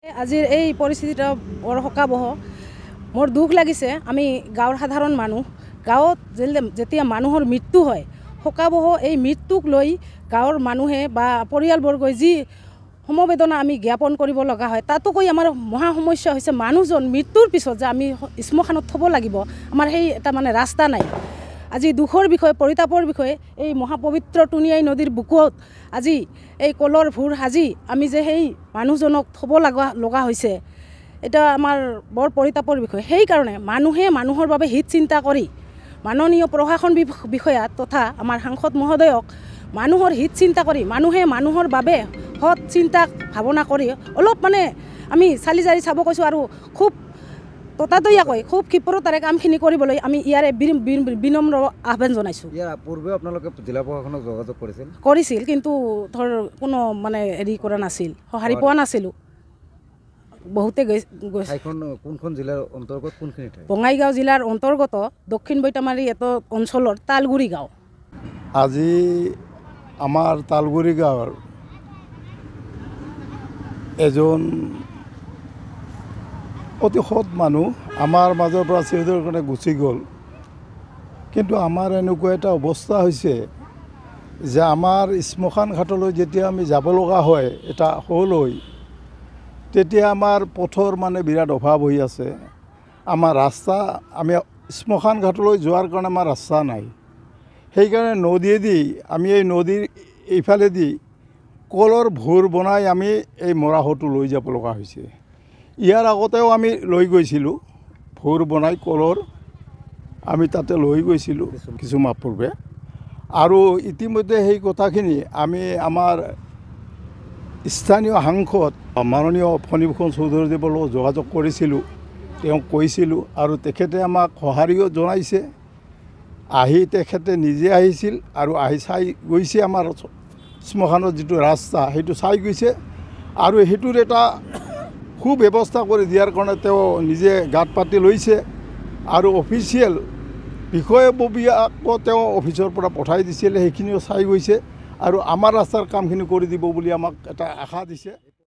আজিৰ এই পৰিস্থিতিটো বৰ শোকাবহ। মোৰ দুখ লাগিছে। আমি গাঁৱৰ সাধাৰণ মানুহ, গাঁৱত যেতিয়া মানুহৰ মৃত্যু হয়, শোকাবহ এই মৃত্যুক লৈ গাঁৱৰ মানুহে বা পৰিয়ালবৰ্গই যি সমবেদনা আমি জ্ঞাপন কৰিব লগা হয়, তাতোকৈ আমাৰ মহা সমস্যা হৈছে মানুহজন মৃত্যুৰ পিছত যে আমি শ্মশানত থ'ব লাগিব, আমাৰ সেই এটা ৰাস্তা নাই। আজি দুখৰ বিষয়, পৰিতাপৰ বিষয়, এই মহাপবিত্ৰ টুনিয়াই নদীৰ বুকুত আজি এই কলৰ ভূৰ সাজি আমি যে সেই মানুহজনক থ'ব লগা হৈছে, এটা আমাৰ বৰ পৰিতাপৰ বিষয়। সেইকাৰণে মানুহে মানুহৰ বাবে হিত চিন্তা কৰি মাননীয় প্ৰশাসন বিষয়া তথা আমাৰ সাংসদ মহোদয়ক মানুহৰ হিত চিন্তা কৰি মানুহে মানুহৰ বাবে সৎ চিন্তা ভাৱনা কৰি অলপ আমি চালি জাৰি চাব কৈছোঁ আৰু খুব ততাতৈয়াকৈ খুব ক্ষিপ্ৰতাৰে কামখিনি কৰিবলৈ আমি ইয়াৰে বিনম্ৰ আহ্বান জনাইছোঁ। ইয়াৰ পূৰ্বে আপোনালোকে জিলা প্ৰশাসনক যোগাযোগ কৰিছিল, কিন্তু কোনো হেৰি কৰা নাছিল, সঁহাৰি পোৱা নাছিলোঁ। বহুতে গৈছে। কোনখন জিলাৰ অন্তৰ্গত কোনখিনি ঠাই? বঙাইগাঁও জিলাৰ অন্তৰ্গত দক্ষিণ বৈতামাৰী এটা অঞ্চলৰ তালগুৰি গাঁও। আজি আমাৰ তালগুৰি গাঁৱৰ এজন অতি সৎ মানুহ আমাৰ মাজৰ পৰা চিৰদিনৰ কাৰণে গুচি গ'ল। কিন্তু আমাৰ এনেকুৱা এটা অৱস্থা হৈছে যে আমাৰ শ্মশান ঘাটলৈ যেতিয়া আমি যাব লগা হয় এটা হ'লৈ, তেতিয়া আমাৰ পথৰ বিৰাট অভাৱ হৈ আছে। আমাৰ ৰাস্তা, আমি শ্মশান ঘাটলৈ যোৱাৰ কাৰণে আমাৰ ৰাস্তা নাই। সেইকাৰণে নদীয়েদি আমি এই নদীৰ এইফালেদি কলৰ ভূৰ বনাই আমি এই মৰাশটো লৈ যাব লগা হৈছে। ইয়াৰ আগতেও আমি লৈ গৈছিলোঁ ভূৰ বনাই কলৰ, আমি তাতে লৈ গৈছিলোঁ কিছু মাহ পূৰ্বে। আৰু ইতিমধ্যে সেই কথাখিনি আমি আমাৰ স্থানীয় সাংসদ মাননীয় ফণীভূষণ চৌধুৰীদেৱৰ লগত যোগাযোগ কৰিছিলোঁ, তেওঁক কৈছিলোঁ আৰু তেখেতে আমাক সঁহাৰিও জনাইছে। আহি তেখেতে নিজে আহিছিল আৰু আহি চাই গৈছে আমাৰ শ্মশানৰ যিটো ৰাস্তা সেইটো চাই গৈছে আৰু সেইটোৰ এটা সুব্যৱস্থা কৰি দিয়াৰ কাৰণে তেওঁ নিজে গাঁত পাতি লৈছে আৰু অফিচিয়েল বিষয়ববীয়াকো তেওঁ অফিচৰ পৰা পঠাই দিছিলে, সেইখিনিও চাই গৈছে আৰু আমাৰ ৰাস্তাৰ কামখিনি কৰি দিব বুলি আমাক এটা আশা দিছে।